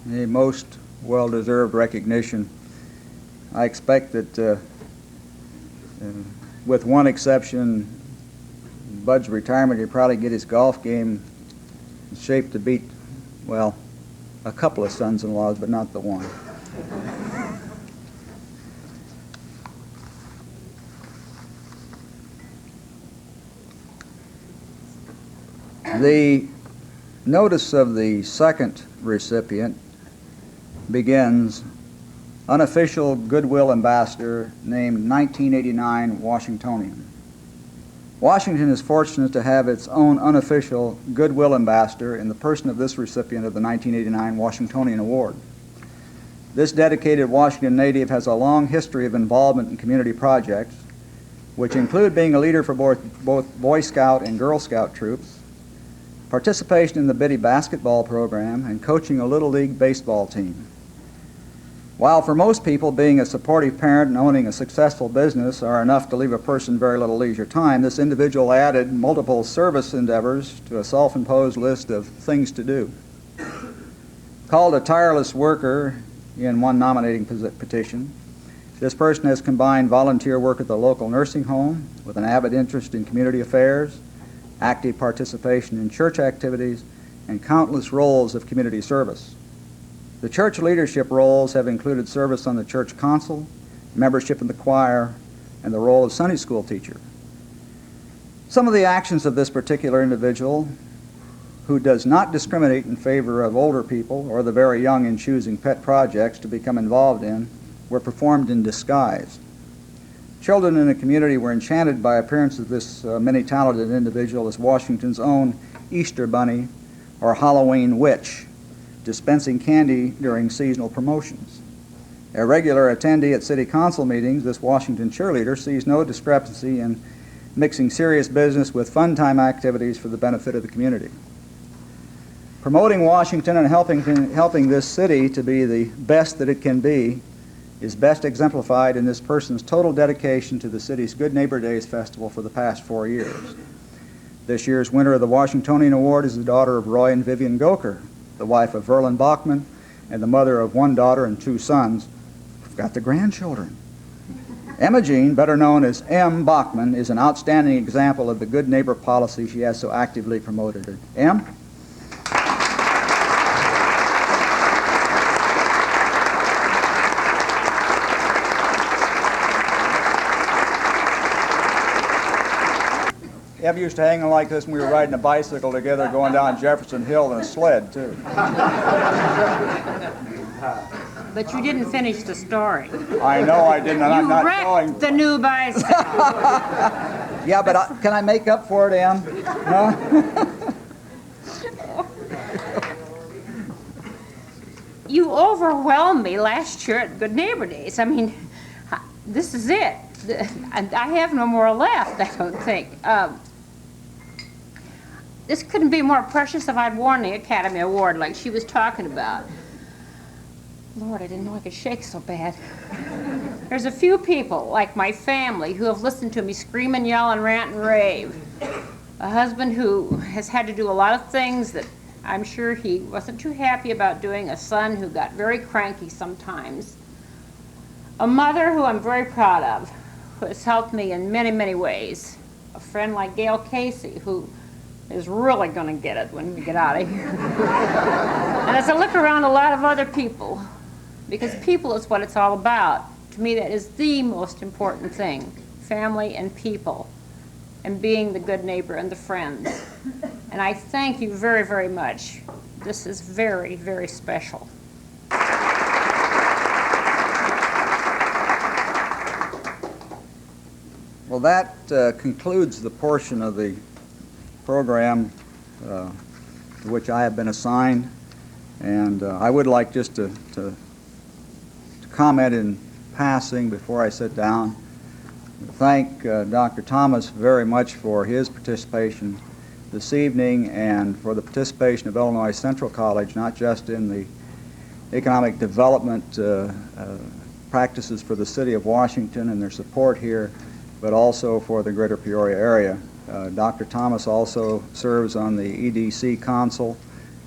S7: The most well-deserved recognition. I expect that, with one exception, Bud's retirement, he'll probably get his golf game in shape to beat, well, a couple of sons-in-laws, but not the one. The notice of the second recipient begins, unofficial Goodwill Ambassador named 1989 Washingtonian. Washington is fortunate to have its own unofficial Goodwill Ambassador in the person of this recipient of the 1989 Washingtonian Award. This dedicated Washington native has a long history of involvement in community projects, which include being a leader for both Boy Scout and Girl Scout troops, participation in the Biddy basketball program, and coaching a Little League baseball team. While for most people being a supportive parent and owning a successful business are enough to leave a person very little leisure time, this individual added multiple service endeavors to a self-imposed list of things to do. Called a tireless worker in one nominating petition, this person has combined volunteer work at the local nursing home with an avid interest in community affairs, active participation in church activities, and countless roles of community service. The church leadership roles have included service on the church council, membership in the choir, and the role of Sunday school teacher. Some of the actions of this particular individual, who does not discriminate in favor of older people or the very young in choosing pet projects to become involved in, were performed in disguise. Children in the community were enchanted by the appearance of this many-talented individual as Washington's own Easter Bunny or Halloween Witch, dispensing candy during seasonal promotions. A regular attendee at city council meetings, this Washington cheerleader sees no discrepancy in mixing serious business with fun-time activities for the benefit of the community. Promoting Washington and helping this city to be the best that it can be is best exemplified in this person's total dedication to the city's Good Neighbor Days Festival for the past 4 years. This year's winner of the Washingtonian Award is the daughter of Roy and Vivian Goker, the wife of Verlin Bachman, and the mother of 1 daughter and 2 sons. We've got the grandchildren. Emma Jean, better known as M. Bachman, is an outstanding example of the good neighbor policy she has so actively promoted. Em? Em used to hang like this when we were riding a bicycle together going down Jefferson Hill in a sled, too.
S9: But you didn't finish the story.
S7: I know I didn't, and I'm not going.
S9: You wrecked the new bicycle.
S7: Yeah, but can I make up for it, Em? No?
S9: You overwhelmed me last year at Good Neighbor Days. I mean, this is it. I have no more left, I don't think. This couldn't be more precious if I'd won the Academy Award like she was talking about. Lord, I didn't know I could shake so bad. There's a few people, like my family, who have listened to me scream and yell and rant and rave. A husband who has had to do a lot of things that I'm sure he wasn't too happy about doing. A son who got very cranky sometimes. A mother who I'm very proud of, who has helped me in many, many ways. A friend like Gail Casey, who is really going to get it when we get out of here. And as I look around, a lot of other people, because people is what it's all about. To me, that is the most important thing, family and people, and being the good neighbor and the friends. And I thank you very, very much. This is very, very special.
S7: Well, that concludes the portion of the program to which I have been assigned. And I would like just to comment in passing before I sit down. Thank Dr. Thomas very much for his participation this evening and for the participation of Illinois Central College, not just in the economic development practices for the city of Washington and their support here, but also for the greater Peoria area. Dr. Thomas also serves on the EDC Council,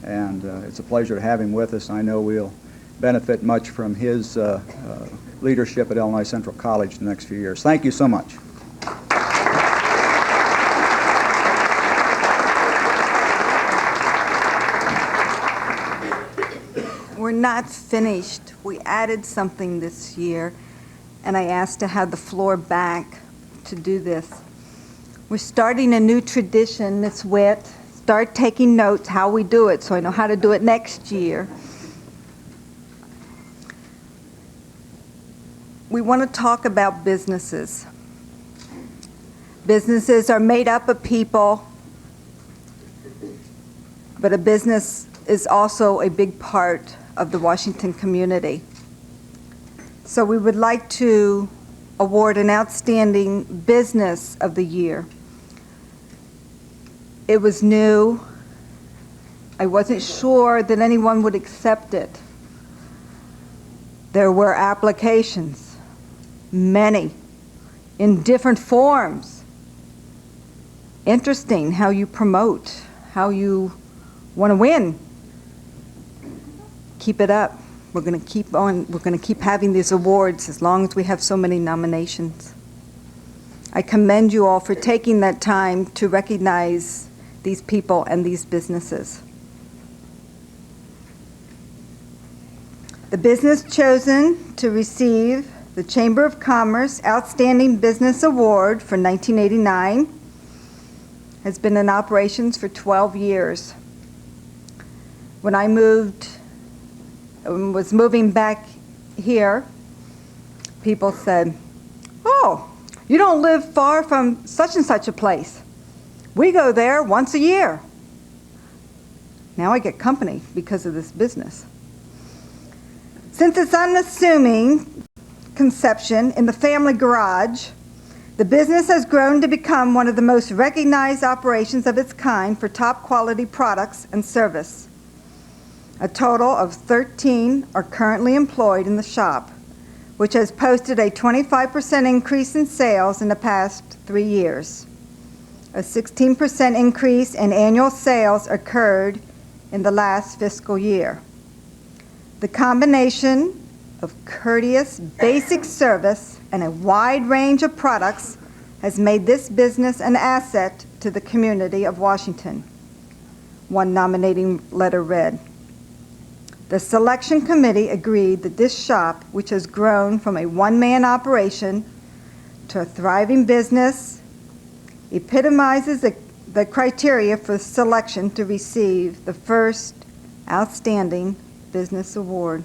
S7: and it's a pleasure to have him with us. I know we'll benefit much from his leadership at Illinois Central College in the next few years. Thank you so much.
S4: We're not finished. We added something this year, and I asked to have the floor back to do this. We're starting a new tradition, Ms. Witt. Start taking notes how we do it so I know how to do it next year. We want to talk about businesses. Businesses are made up of people, but a business is also a big part of the Washington community. So we would like to award an outstanding business of the year. It was new. I wasn't sure that anyone would accept it. There were applications, many, in different forms. Interesting how you promote, how you want to win. Keep it up. We're going to keep on. We're going to keep having these awards as long as we have so many nominations. I commend you all for taking that time to recognize these people and these businesses. The business chosen to receive the Chamber of Commerce Outstanding Business Award for 1989 has been in operations for 12 years. When I was moving back here, people said, "Oh, you don't live far from such and such a place. We go there once a year." Now I get company because of this business. Since its unassuming conception in the family garage, the business has grown to become one of the most recognized operations of its kind for top quality products and service. A total of 13 are currently employed in the shop, which has posted a 25% increase in sales in the past 3 years. A 16% increase in annual sales occurred in the last fiscal year. The combination of courteous, basic service and a wide range of products has made this business an asset to the community of Washington. One nominating letter read, "The selection committee agreed that this shop, which has grown from a one-man operation to a thriving business, epitomizes the criteria for selection to receive the first Outstanding Business Award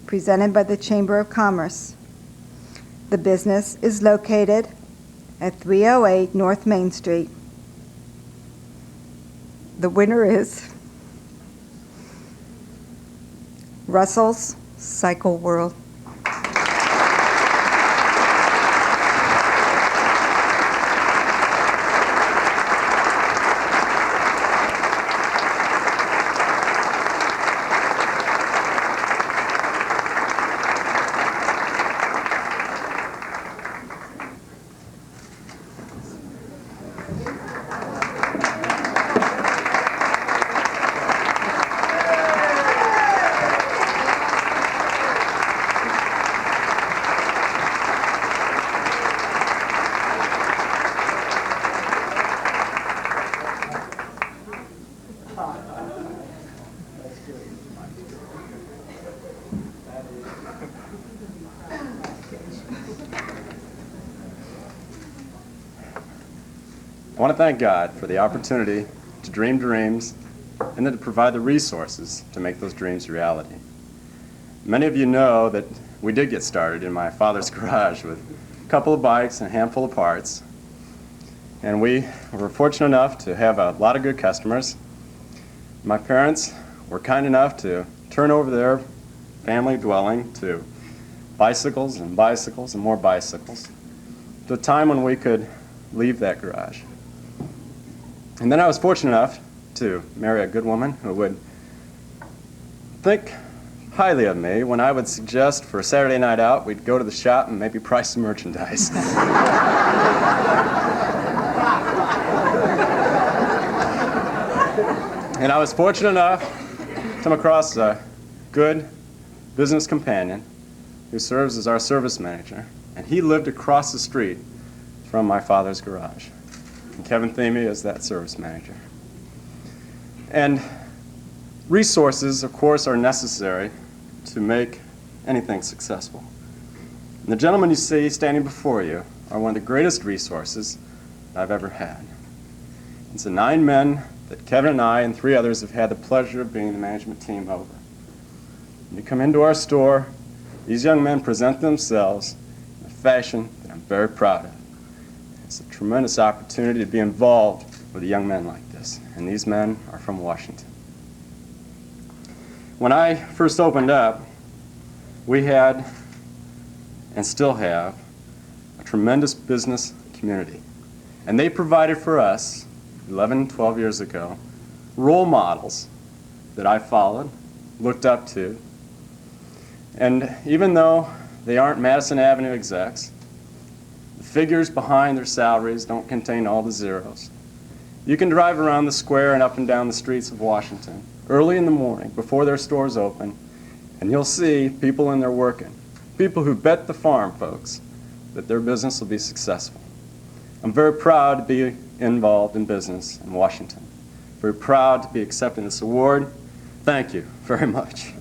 S4: presented by the Chamber of Commerce. The business is located at 308 North Main Street. The winner is Russell's Cycle World."
S10: I want to thank God for the opportunity to dream dreams and then to provide the resources to make those dreams reality. Many of you know that we did get started in my father's garage with a couple of bikes and a handful of parts. And we were fortunate enough to have a lot of good customers. My parents were kind enough to turn over their family dwelling to bicycles and bicycles and more bicycles, to a time when we could leave that garage. And then I was fortunate enough to marry a good woman who would think highly of me when I would suggest for a Saturday night out we'd go to the shop and maybe price some merchandise. And I was fortunate enough to come across a good business companion who serves as our service manager, and he lived across the street from my father's garage. And Kevin Themey is that service manager. And resources, of course, are necessary to make anything successful. And the gentleman you see standing before you are one of the greatest resources I've ever had. It's the 9 men that Kevin and I and 3 others have had the pleasure of being the management team over. When you come into our store, these young men present themselves in a fashion that I'm very proud of. It's a tremendous opportunity to be involved with young men like this, and these men are from Washington. When I first opened up, we had, and still have, a tremendous business community. And they provided for us, 11, 12 years ago, role models that I followed, looked up to, And even though they aren't Madison Avenue execs, the figures behind their salaries don't contain all the zeros. You can drive around the square and up and down the streets of Washington early in the morning before their stores open, and you'll see people in there working, people who bet the farm folks that their business will be successful. I'm very proud to be involved in business in Washington. Very proud to be accepting this award. Thank you very much.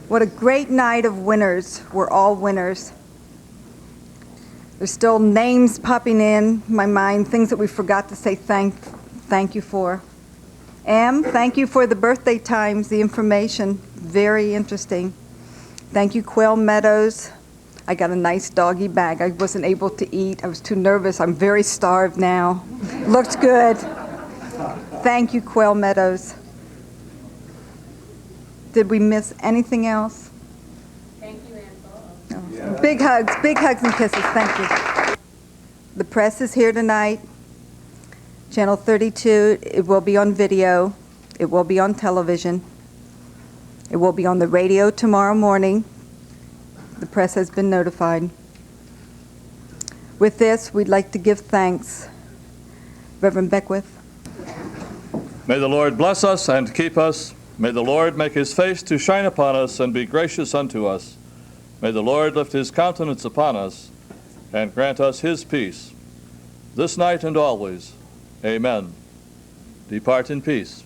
S4: What a great night of winners. We're all winners. There's still names popping in my mind, things that we forgot to say thank you for. Em, thank you for the birthday times, the information. Very interesting. Thank you, Quail Meadows. I got a nice doggy bag. I wasn't able to eat. I was too nervous. I'm very starved now. Looks good. Thank you, Quail Meadows. Did we miss anything else?
S9: Thank you, Ann Bob.
S4: Oh, big hugs and kisses. Thank you. The press is here tonight. Channel 32, it will be on video. It will be on television. It will be on the radio tomorrow morning. The press has been notified. With this, we'd like to give thanks. Reverend Beckwith.
S2: May the Lord bless us and keep us. May the Lord make his face to shine upon us and be gracious unto us. May the Lord lift his countenance upon us and grant us his peace, this night and always. Amen. Depart in peace.